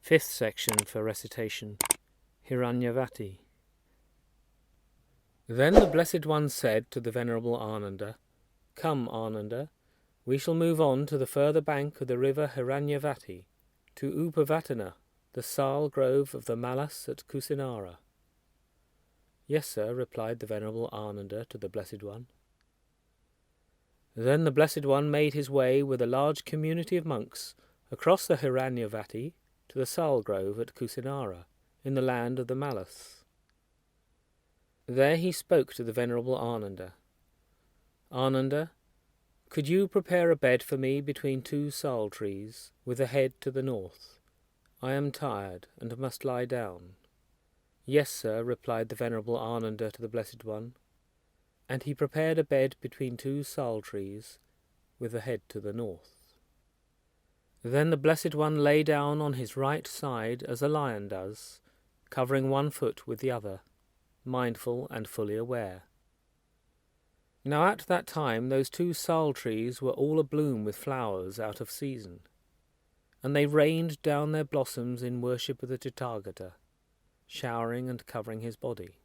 Fifth section for recitation, Hiranyavati. Then the Blessed One said to the Venerable Ananda, "Come, Ananda, we shall move on to the further bank of the river Hiranyavati, to Upavatana, the sal grove of the Malas at Kusinara." "Yes, sir," replied the Venerable Ananda to the Blessed One. Then the Blessed One made his way with a large community of monks across the Hiranyavati to the sal grove at Kusinara, in the land of the Malas. There he spoke to the Venerable Ananda. "Ananda, could you prepare a bed for me between two sal trees, with the head to the north? I am tired, and must lie down." "Yes, sir," replied the Venerable Ananda to the Blessed One. And he prepared a bed between two sal trees, with the head to the north. Then the Blessed One lay down on his right side as a lion does, covering one foot with the other, mindful and fully aware. Now at that time those two sal trees were all abloom with flowers out of season, and they rained down their blossoms in worship of the Tathagata, showering and covering his body.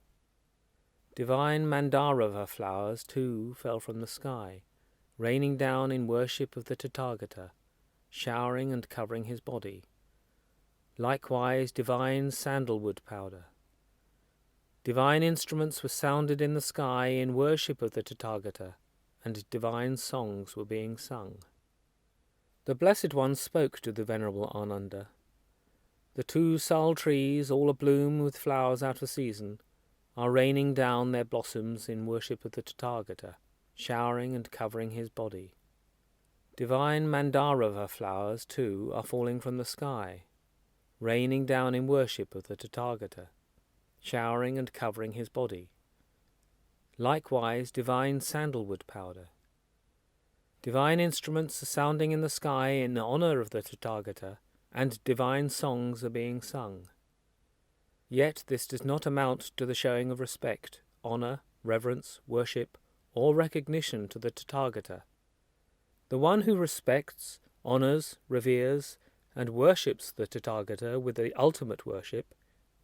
Divine Mandarava flowers too fell from the sky, raining down in worship of the Tathagata, showering and covering his body. Likewise divine sandalwood powder. Divine instruments were sounded in the sky in worship of the Tathagata, and divine songs were being sung. The Blessed One spoke to the Venerable Ananda. The two sal trees, all abloom with flowers out of season, are raining down their blossoms in worship of the Tathagata, showering and covering his body. Divine Mandarava flowers, too, are falling from the sky, raining down in worship of the Tathagata, showering and covering his body. Likewise divine sandalwood powder. Divine instruments are sounding in the sky in honour of the Tathagata, and divine songs are being sung. Yet this does not amount to the showing of respect, honour, reverence, worship, or recognition to the Tathagata. The one who respects, honours, reveres, and worships the Tathagata with the ultimate worship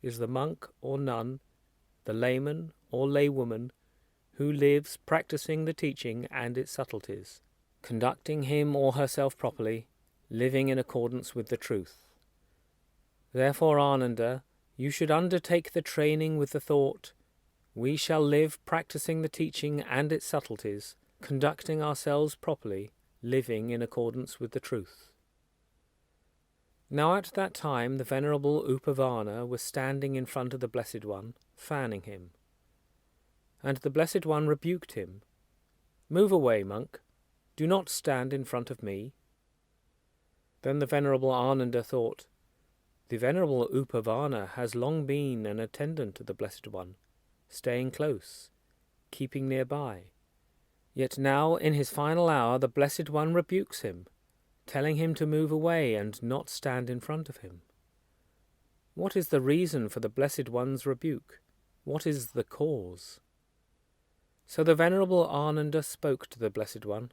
is the monk or nun, the layman or laywoman, who lives practising the teaching and its subtleties, conducting him or herself properly, living in accordance with the truth. Therefore, Ananda, you should undertake the training with the thought, "We shall live practising the teaching and its subtleties, conducting ourselves properly, living in accordance with the truth." Now at that time the Venerable Upavana was standing in front of the Blessed One, fanning him. And the Blessed One rebuked him. "Move away, monk. Do not stand in front of me." Then the Venerable Ananda thought, "The Venerable Upavana has long been an attendant to the Blessed One, staying close, keeping nearby. Yet now in his final hour the Blessed One rebukes him, telling him to move away and not stand in front of him. What is the reason for the Blessed One's rebuke? What is the cause?" So the Venerable Ananda spoke to the Blessed One.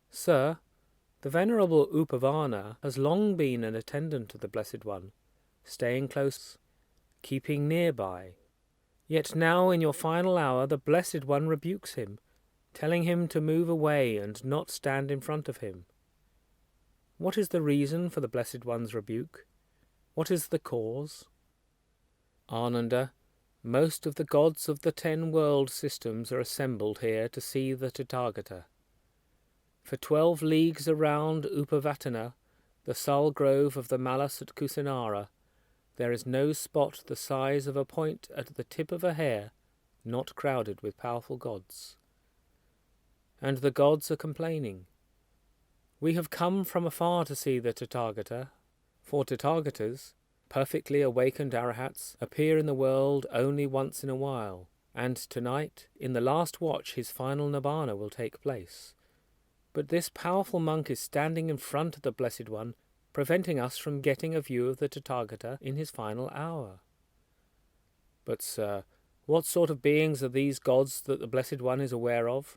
"Sir, the Venerable Upavana has long been an attendant to the Blessed One, staying close, keeping nearby. Yet now in your final hour the Blessed One rebukes him, telling him to move away and not stand in front of him. What is the reason for the Blessed One's rebuke? What is the cause?" "Ananda, most of the gods of the 10 world systems are assembled here to see the Tathagata. For 12 leagues around Upavatana, the sal grove of the Malas at Kusinara, there is no spot the size of a point at the tip of a hair not crowded with powerful gods. And the gods are complaining. We have come from afar to see the Tathagata, for Tathagatas, perfectly awakened arahats, appear in the world only once in a while, and tonight, in the last watch, his final Nibbana will take place. But this powerful monk is standing in front of the Blessed One, preventing us from getting a view of the Tathagata in his final hour." "But, sir, what sort of beings are these gods that the Blessed One is aware of?"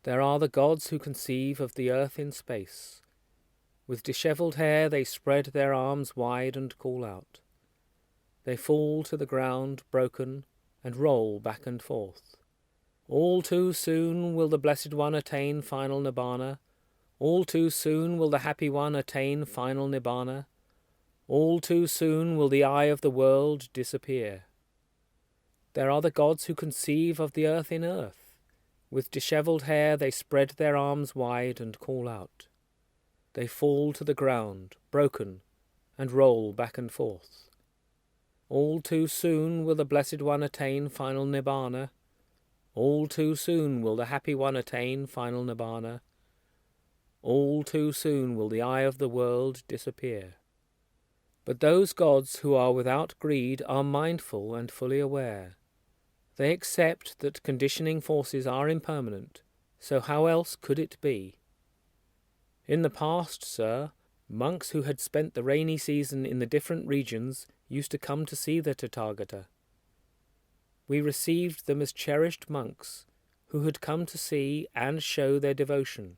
"There are the gods who conceive of the earth in space. With dishevelled hair they spread their arms wide and call out. They fall to the ground, broken, and roll back and forth. All too soon will the Blessed One attain final Nibbana. All too soon will the Happy One attain final Nibbana. All too soon will the eye of the world disappear. There are the gods who conceive of the earth in earth. With dishevelled hair they spread their arms wide and call out. They fall to the ground, broken, and roll back and forth. All too soon will the Blessed One attain final Nibbana. All too soon will the Happy One attain final Nibbana. All too soon will the eye of the world disappear. But those gods who are without greed are mindful and fully aware. They accept that conditioning forces are impermanent, so how else could it be? In the past, sir, monks who had spent the rainy season in the different regions used to come to see the Tathagata. We received them as cherished monks who had come to see and show their devotion.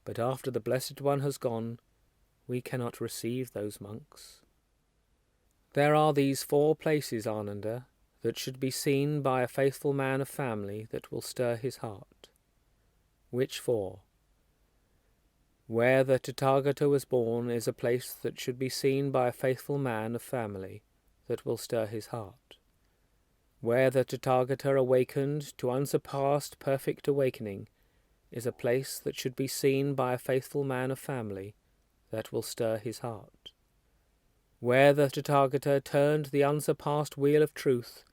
But after the Blessed One has gone, we cannot receive those monks. There are these 4 places, Ananda, that should be seen by a faithful man of family that will stir his heart. Which 4? Where the Tathagata was born is a place that should be seen by a faithful man of family that will stir his heart. Where the Tathagata awakened to unsurpassed perfect awakening is a place that should be seen by a faithful man of family that will stir his heart. Where the Tathagata turned the unsurpassed wheel of truth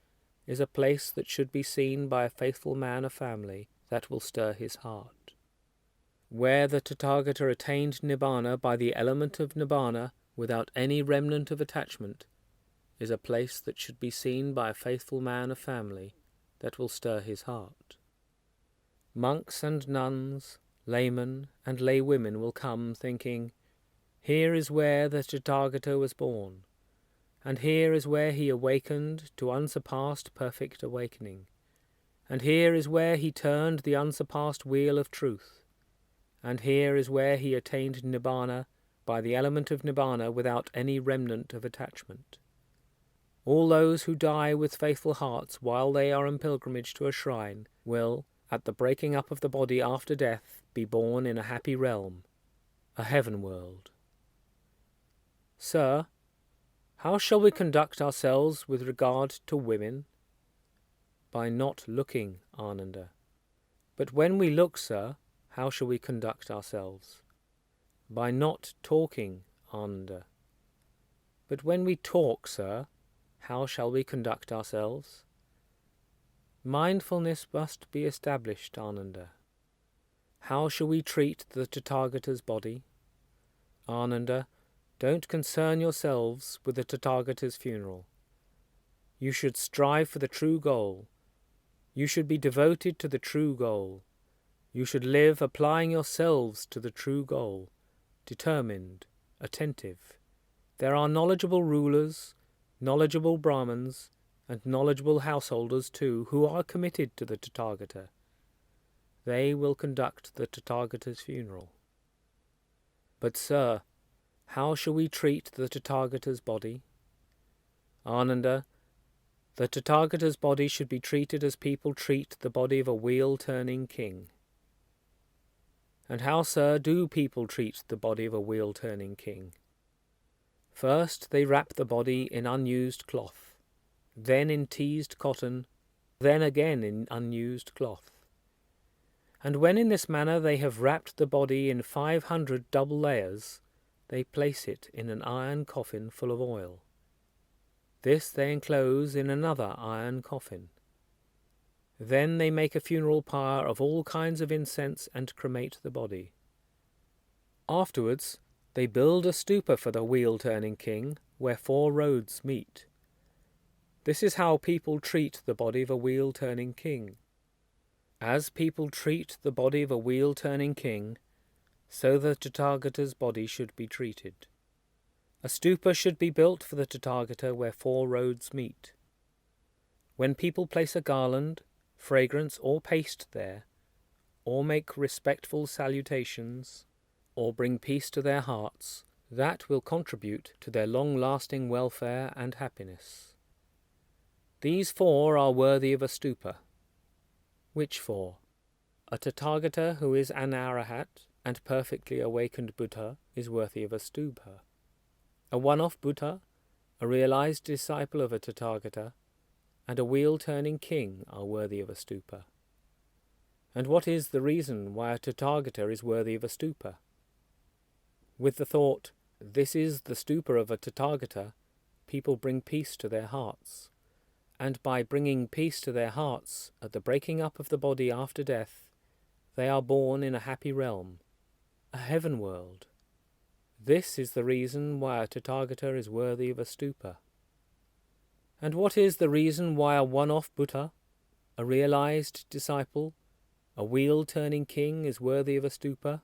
is a place that should be seen by a faithful man of family that will stir his heart. Where the Tathagata attained Nibbana by the element of Nibbana without any remnant of attachment is a place that should be seen by a faithful man of family that will stir his heart. Monks and nuns, laymen and laywomen will come thinking, here is where the Tathagata was born, and here is where he awakened to unsurpassed perfect awakening, and here is where he turned the unsurpassed wheel of truth, and here is where he attained Nibbana by the element of Nibbana without any remnant of attachment. All those who die with faithful hearts while they are in pilgrimage to a shrine will, at the breaking up of the body after death, be born in a happy realm, a heaven world. Sir, how shall we conduct ourselves with regard to women? By not looking, Ananda. But when we look, sir, how shall we conduct ourselves? By not talking, Ananda. But when we talk, sir, how shall we conduct ourselves? Mindfulness must be established, Ananda. How shall we treat the Tathagata's body? Ananda, don't concern yourselves with the Tathagata's funeral. You should strive for the true goal. You should be devoted to the true goal. You should live applying yourselves to the true goal, determined, attentive. There are knowledgeable rulers, knowledgeable Brahmins, and knowledgeable householders too, who are committed to the Tathagata. They will conduct the Tathagata's funeral. But, sir, how shall we treat the Tathagata's body? Ananda, the Tathagata's body should be treated as people treat the body of a wheel-turning king. And how, sir, do people treat the body of a wheel-turning king? First they wrap the body in unused cloth, then in teased cotton, then again in unused cloth. And when in this manner they have wrapped the body in 500 double layers, they place it in an iron coffin full of oil. This they enclose in another iron coffin. Then they make a funeral pyre of all kinds of incense and cremate the body. Afterwards they build a stupa for the wheel-turning king, where 4 roads meet. This is how people treat the body of a wheel-turning king. As people treat the body of a wheel-turning king, so the Tathagata's body should be treated. A stupa should be built for the Tathagata where 4 roads meet. When people place a garland, fragrance or paste there, or make respectful salutations, or bring peace to their hearts, that will contribute to their long-lasting welfare and happiness. These 4 are worthy of a stupa. Which 4? A Tathagata who is an Arahat and perfectly awakened Buddha is worthy of a stupa. A one-off Buddha, a realized disciple of a Tathagata, and a wheel-turning king are worthy of a stupa. And what is the reason why a Tathagata is worthy of a stupa? With the thought, this is the stupa of a Tathagata, people bring peace to their hearts. And by bringing peace to their hearts at the breaking up of the body after death, they are born in a happy realm, a heaven world. This is the reason why a Tathagata is worthy of a stupa. And what is the reason why a one-off Buddha, a realized disciple, a wheel-turning king is worthy of a stupa?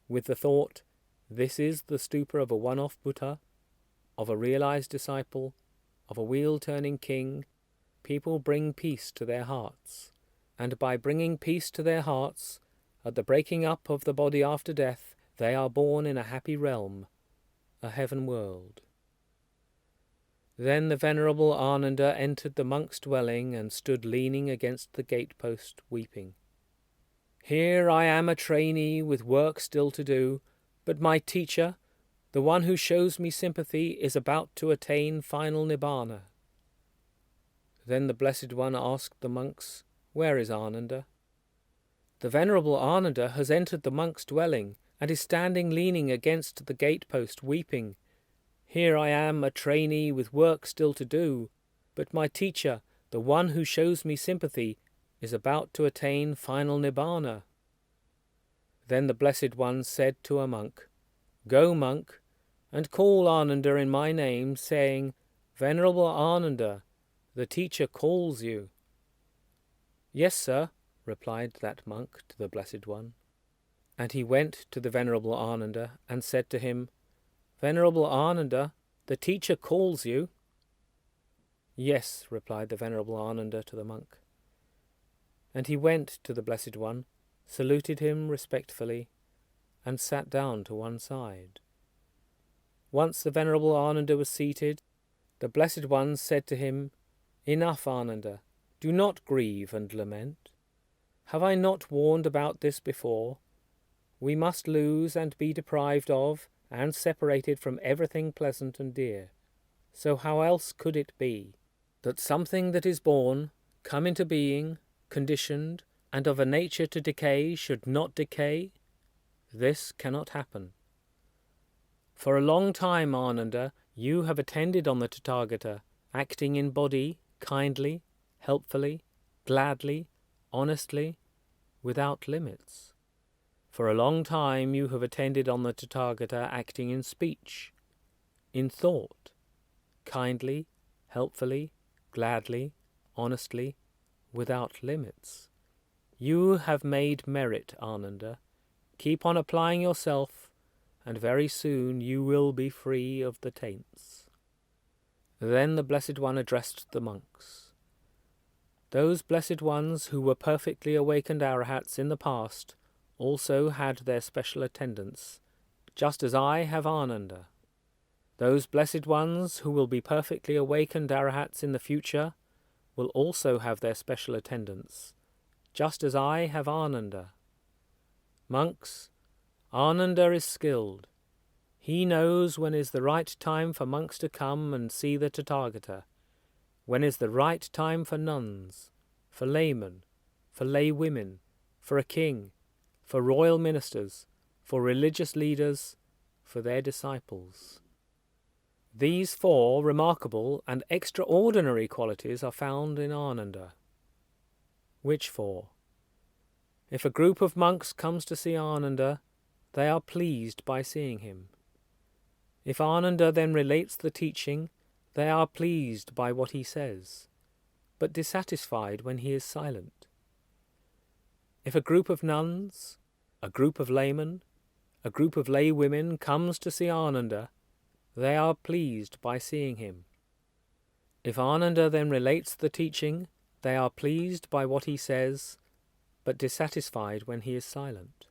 With the thought, this is the stupa of a one-off Buddha, of a realized disciple, of a wheel-turning king, people bring peace to their hearts, and by bringing peace to their hearts, at the breaking up of the body after death, they are born in a happy realm, a heaven world. Then the Venerable Ananda entered the monk's dwelling and stood leaning against the gatepost, weeping. Here I am a trainee with work still to do, but my teacher, the one who shows me sympathy, is about to attain final Nibbana. Then the Blessed One asked the monks, Where is Ananda? The Venerable Ananda has entered the monk's dwelling and is standing leaning against the gatepost, weeping. Here I am, a trainee with work still to do, but my teacher, the one who shows me sympathy, is about to attain final Nibbana. Then the Blessed One said to a monk, Go, monk, and call Ananda in my name, saying, Venerable Ananda, the teacher calls you. Yes, sir, replied that monk to the Blessed One. And he went to the Venerable Ananda and said to him, Venerable Ananda, the teacher calls you. Yes, replied the Venerable Ananda to the monk. And he went to the Blessed One, saluted him respectfully, and sat down to one side. Once the Venerable Ananda was seated, the Blessed One said to him, Enough, Ananda, do not grieve and lament. Have I not warned about this before? We must lose and be deprived of and separated from everything pleasant and dear. So how else could it be that something that is born, come into being, conditioned, and of a nature to decay should not decay? This cannot happen. For a long time, Ananda, you have attended on the Tathagata, acting in body, kindly, helpfully, gladly, honestly, without limits. For a long time you have attended on the Tathagata, acting in speech, in thought, kindly, helpfully, gladly, honestly, without limits. You have made merit, Ananda. Keep on applying yourself, and very soon you will be free of the taints. Then the Blessed One addressed the monks. Those Blessed Ones who were perfectly awakened Arahats in the past also had their special attendants, just as I have Ananda. Those Blessed Ones who will be perfectly awakened Arahats in the future will also have their special attendants, just as I have Ananda. Monks, Ananda is skilled. He knows when is the right time for monks to come and see the Tathagata, when is the right time for nuns, for laymen, for lay women, for a king, for royal ministers, for religious leaders, for their disciples. These 4 remarkable and extraordinary qualities are found in Ananda. Which 4? If a group of monks comes to see Ananda, they are pleased by seeing him. If Ananda then relates the teaching, they are pleased by what he says, but dissatisfied when he is silent. If a group of nuns, a group of laymen, a group of lay women comes to see Ananda, they are pleased by seeing him. If Ananda then relates the teaching, they are pleased by what he says, but dissatisfied when he is silent.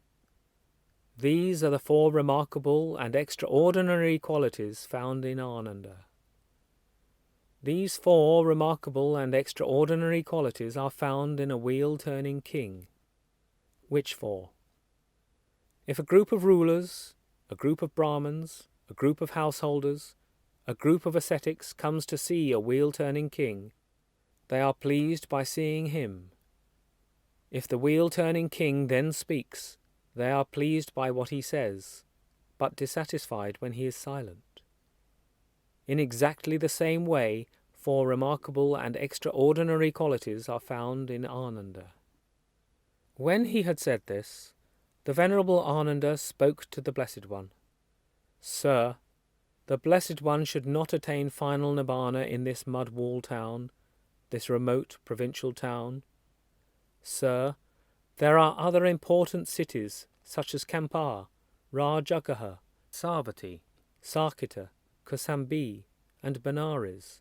These are the 4 remarkable and extraordinary qualities found in Ananda. These 4 remarkable and extraordinary qualities are found in a wheel-turning king. Which 4? If a group of rulers, a group of Brahmins, a group of householders, a group of ascetics comes to see a wheel-turning king, they are pleased by seeing him. If the wheel-turning king then speaks, they are pleased by what he says, but dissatisfied when he is silent. In exactly the same way, 4 remarkable and extraordinary qualities are found in Ananda. When he had said this, the Venerable Ananda spoke to the Blessed One. Sir, the Blessed One should not attain final Nibbana in this mud-wall town, this remote provincial town. Sir, there are other important cities such as Kampar, Rajagaha, Savatthi, Saketa, Kosambi, and Benares.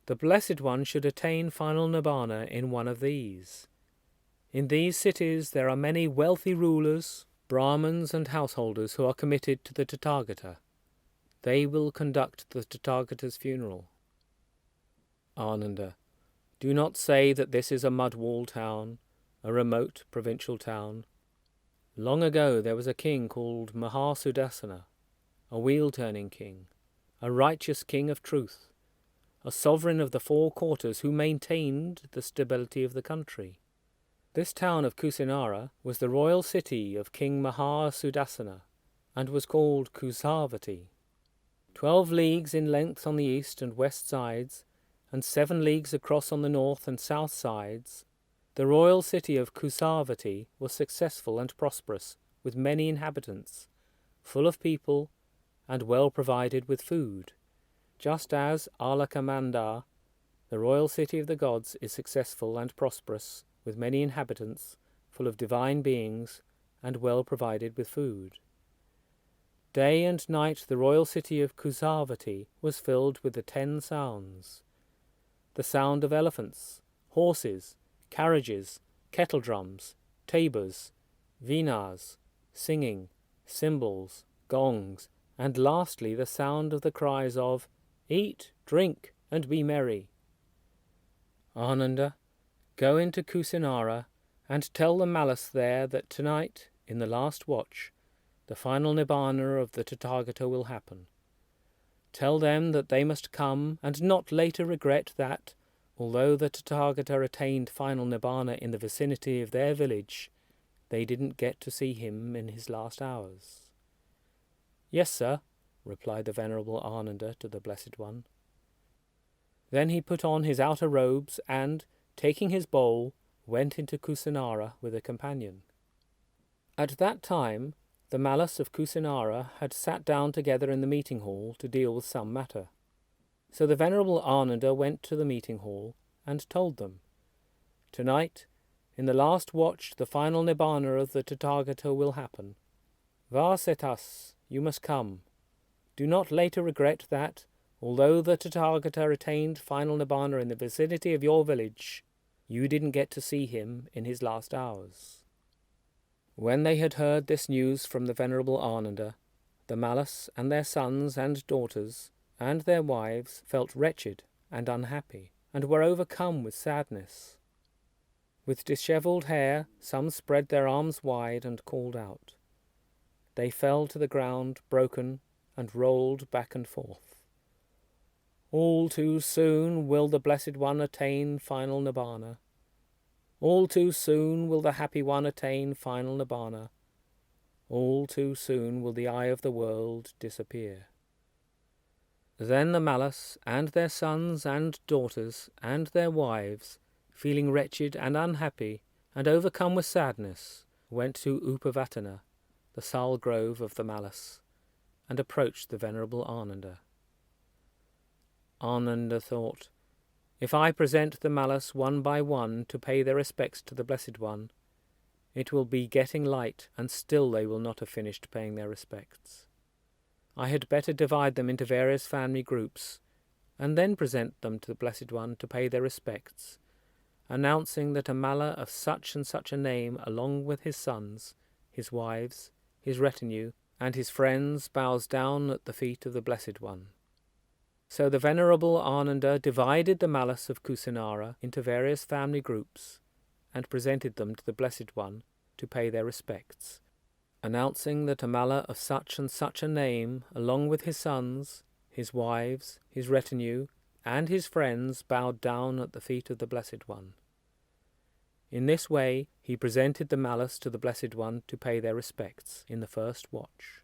The Blessed One should attain final Nibbana in one of these. In these cities there are many wealthy rulers, Brahmins and householders who are committed to the Tathagata. They will conduct the Tathagata's funeral. Ananda, do not say that this is a mud-wall town, a remote provincial town. Long ago there was a king called Mahāsudassana, a wheel-turning king, a righteous king of truth, a sovereign of the 4 quarters who maintained the stability of the country. This town of Kusinara was the royal city of King Mahāsudassana, and was called Kusavati. 12 leagues in length on the east and west sides, and 7 leagues across on the north and south sides, the royal city of Kusavati was successful and prosperous, with many inhabitants, full of people, and well provided with food, just as Alakamanda, the royal city of the gods, is successful and prosperous, with many inhabitants, full of divine beings, and well provided with food. Day and night the royal city of Kusavati was filled with the 10 sounds. The sound of elephants, horses, carriages, kettle drums, tabors, veenas, singing, cymbals, gongs, and lastly the sound of the cries of, "Eat, drink, and be merry." Ananda, go into Kusinara and tell the malice there that tonight, in the last watch, the final Nibbana of the Tathagata will happen. Tell them that they must come and not later regret that, although the Tathagata attained final Nibbana in the vicinity of their village, they didn't get to see him in his last hours. Yes, sir, replied the Venerable Ananda to the Blessed One. Then he put on his outer robes and, taking his bowl, went into Kusinara with a companion. At that time, the malice of Kusinara had sat down together in the meeting hall to deal with some matter. So the Venerable Ananda went to the meeting hall and told them, "Tonight, in the last watch, the final Nibbana of the Tathagata will happen. Vasetas, you must come. Do not later regret that, although the Tathagata attained final Nibbana in the vicinity of your village, you didn't get to see him in his last hours." When they had heard this news from the Venerable Ananda, the malice and their sons and daughters and their wives felt wretched and unhappy, and were overcome with sadness. With dishevelled hair, some spread their arms wide and called out. They fell to the ground, broken, and rolled back and forth. All too soon will the Blessed One attain final Nibbana. All too soon will the Happy One attain final Nibbana. All too soon will the eye of the world disappear. Then the malice and their sons and daughters and their wives, feeling wretched and unhappy and overcome with sadness, went to Upavatana, the sal grove of the malice, and approached the Venerable Ananda. Ananda thought, if I present the malice one by one to pay their respects to the Blessed One, it will be getting light, and still they will not have finished paying their respects. I had better divide them into various family groups, and then present them to the Blessed One to pay their respects, announcing that a mala of such and such a name, along with his sons, his wives, his retinue, and his friends bows down at the feet of the Blessed One. So the Venerable Ananda divided the Malas of Kusinara into various family groups and presented them to the Blessed One to pay their respects, announcing that a Mala of such and such a name, along with his sons, his wives, his retinue, and his friends, bowed down at the feet of the Blessed One. In this way he presented the Malas to the Blessed One to pay their respects in the first watch.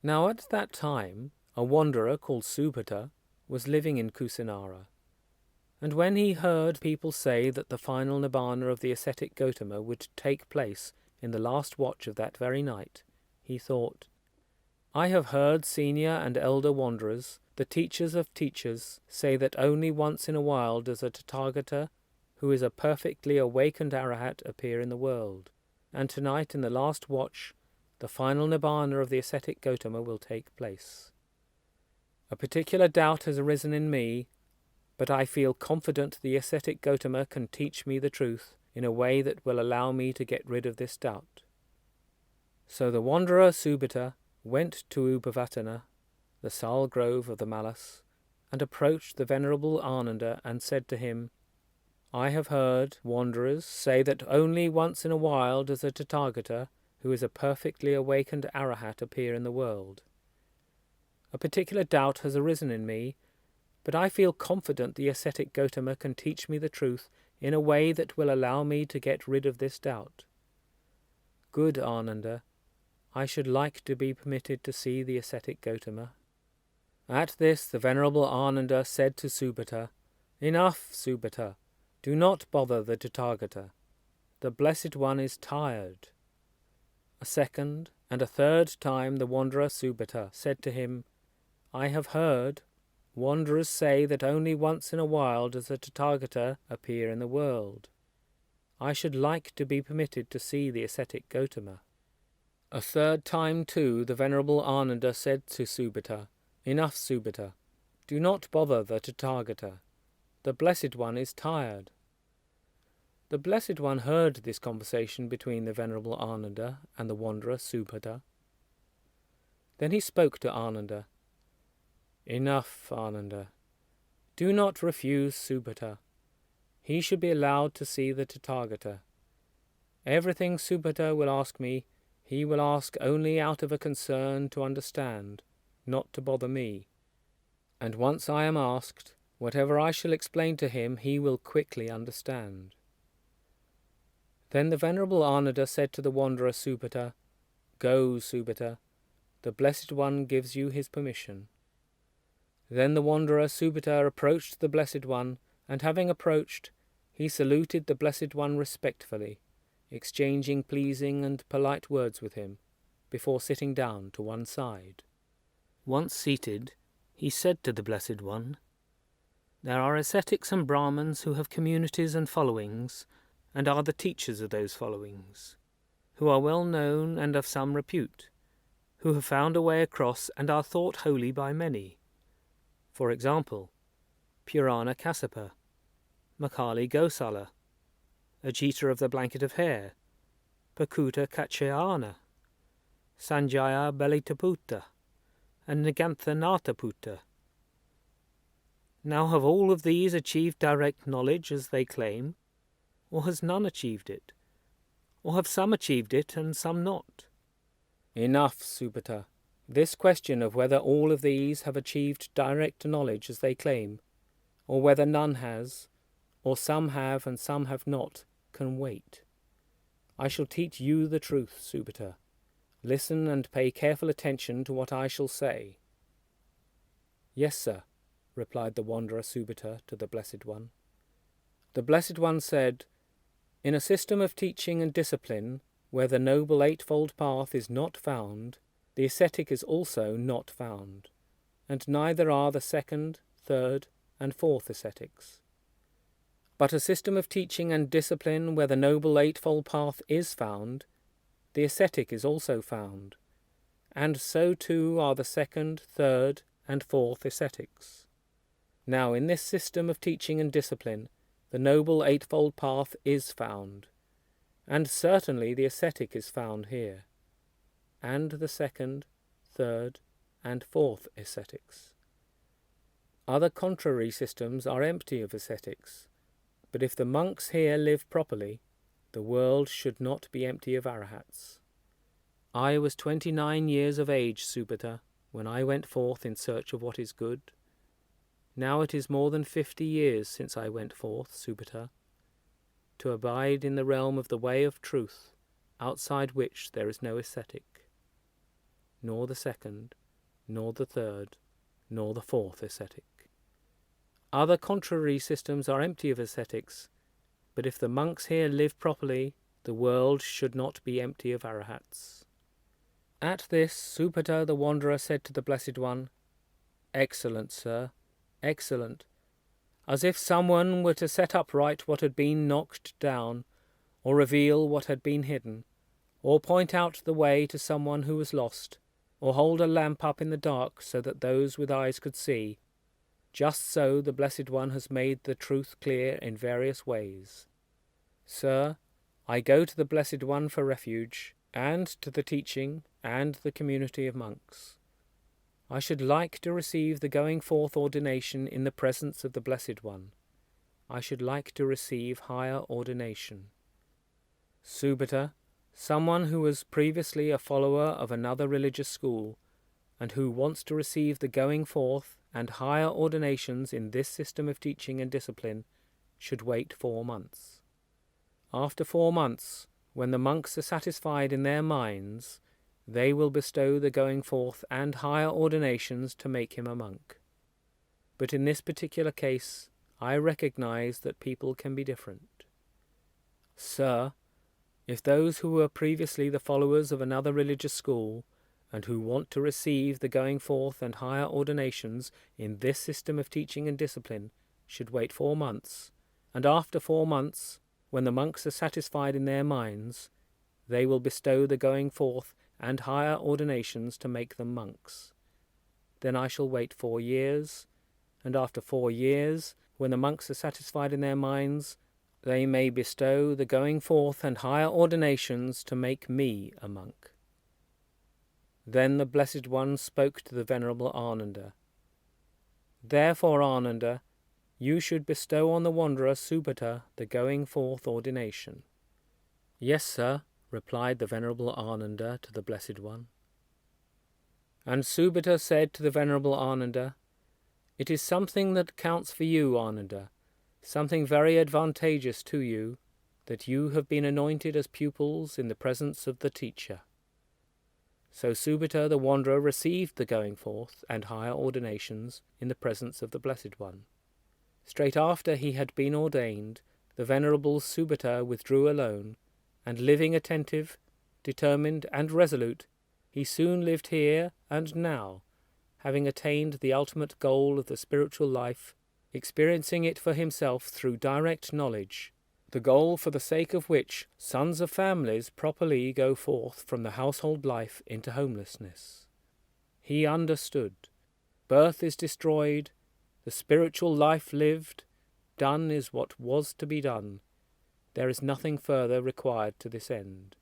Now at that time a wanderer called Subhata was living in Kusinara, and when he heard people say that the final Nibbana of the ascetic Gotama would take place in the last watch of that very night, he thought, I have heard senior and elder wanderers, the teachers of teachers, say that only once in a while does a Tathagata, who is a perfectly awakened Arahat, appear in the world, and tonight in the last watch the final Nibbana of the ascetic Gotama will take place. A particular doubt has arisen in me, but I feel confident the ascetic Gotama can teach me the truth in a way that will allow me to get rid of this doubt. So the wanderer Subhata went to Upavatana, the sal grove of the Malas, and approached the Venerable Ananda and said to him, I have heard wanderers say that only once in a while does a Tathagata, who is a perfectly awakened Arahat, appear in the world. A particular doubt has arisen in me, but I feel confident the ascetic Gotama can teach me the truth in a way that will allow me to get rid of this doubt. Good Ananda, I should like to be permitted to see the ascetic Gotama. At this the Venerable Ananda said to Subhata, Enough, Subhata, do not bother the Tathagata. The Blessed One is tired. A second and a third time the wanderer Subhata said to him, I have heard wanderers say that only once in a while does a Tathagata appear in the world. I should like to be permitted to see the ascetic Gotama. A third time too the Venerable Ananda said to Subhata, Enough, Subhata, do not bother the Tathagata. The Blessed One is tired. The Blessed One heard this conversation between the Venerable Ananda and the wanderer Subhata. Then he spoke to Ananda. Enough, Ananda. Do not refuse Subhata. He should be allowed to see the Tathagata. Everything Subhata will ask me, he will ask only out of a concern to understand, not to bother me. And once I am asked, whatever I shall explain to him, he will quickly understand. Then the Venerable Ananda said to the wanderer Subhata, Go, Subhata, the Blessed One gives you his permission. Then the wanderer Subhata approached the Blessed One, and having approached, he saluted the Blessed One respectfully, exchanging pleasing and polite words with him, before sitting down to one side. Once seated, he said to the Blessed One, There are ascetics and Brahmins who have communities and followings, and are the teachers of those followings, who are well known and of some repute, who have found a way across and are thought holy by many. For example, Purana Kassapa, Makali Gosala, Ajita of the Blanket of Hair, Pakuta Kachayana, Sanjaya Balitaputta, and Nigantha Nataputta. Now have all of these achieved direct knowledge as they claim, or has none achieved it? Or have some achieved it and some not? Enough, Subhata. This question of whether all of these have achieved direct knowledge as they claim, or whether none has, or some have and some have not, can wait. I shall teach you the truth, Subhata. Listen and pay careful attention to what I shall say. Yes, sir, replied the wanderer Subhata to the Blessed One. The Blessed One said, In a system of teaching and discipline, where the Noble Eightfold Path is not found, the ascetic is also not found, and neither are the second, third, and fourth ascetics. But a system of teaching and discipline where the Noble Eightfold Path is found, the ascetic is also found, and so too are the second, third, and fourth ascetics. Now in this system of teaching and discipline, the Noble Eightfold Path is found, and certainly the ascetic is found here. and the second, third, and fourth ascetics. Other contrary systems are empty of ascetics, but if the monks here live properly, the world should not be empty of arahats. I was 29 years of age, Subhata, when I went forth in search of what is good. Now it is more than 50 years since I went forth, Subhata, to abide in the realm of the way of truth, outside which there is no ascetic, nor the second, nor the third, nor the fourth ascetic. Other contrary systems are empty of ascetics, but if the monks here live properly, the world should not be empty of arahats. At this, Subhata the Wanderer said to the Blessed One, "Excellent, sir, excellent. As if someone were to set upright what had been knocked down, or reveal what had been hidden, or point out the way to someone who was lost, or hold a lamp up in the dark so that those with eyes could see. Just so the Blessed One has made the truth clear in various ways. Sir, I go to the Blessed One for refuge, and to the teaching and the community of monks. I should like to receive the going forth ordination in the presence of the Blessed One. I should like to receive higher ordination." Subhata, someone who was previously a follower of another religious school, and who wants to receive the going forth and higher ordinations in this system of teaching and discipline, should wait 4 months. After 4 months, when the monks are satisfied in their minds, they will bestow the going forth and higher ordinations to make him a monk. But in this particular case, I recognize that people can be different. Sir, if those who were previously the followers of another religious school, and who want to receive the going forth and higher ordinations in this system of teaching and discipline, should wait 4 months, and after 4 months, when the monks are satisfied in their minds, they will bestow the going forth and higher ordinations to make them monks. Then I shall wait 4 years, and after 4 years, when the monks are satisfied in their minds, they may bestow the going forth and higher ordinations to make me a monk." Then the Blessed One spoke to the Venerable Ananda. "Therefore, Ananda, you should bestow on the wanderer Subhata the going forth ordination." "Yes, sir," replied the Venerable Ananda to the Blessed One. And Subhata said to the Venerable Ananda, "It is something that counts for you, Ananda, something very advantageous to you, that you have been anointed as pupils in the presence of the teacher." So Subhata the Wanderer received the going forth and higher ordinations in the presence of the Blessed One. Straight after he had been ordained, the Venerable Subhata withdrew alone, and living attentive, determined, and resolute, he soon lived here and now, having attained the ultimate goal of the spiritual life, experiencing it for himself through direct knowledge, the goal for the sake of which sons of families properly go forth from the household life into homelessness. He understood. Birth is destroyed, the spiritual life lived, done is what was to be done. There is nothing further required to this end.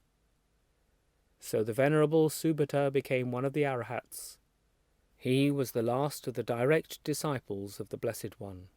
So the Venerable Subhata became one of the Arahats. He was the last of the direct disciples of the Blessed One.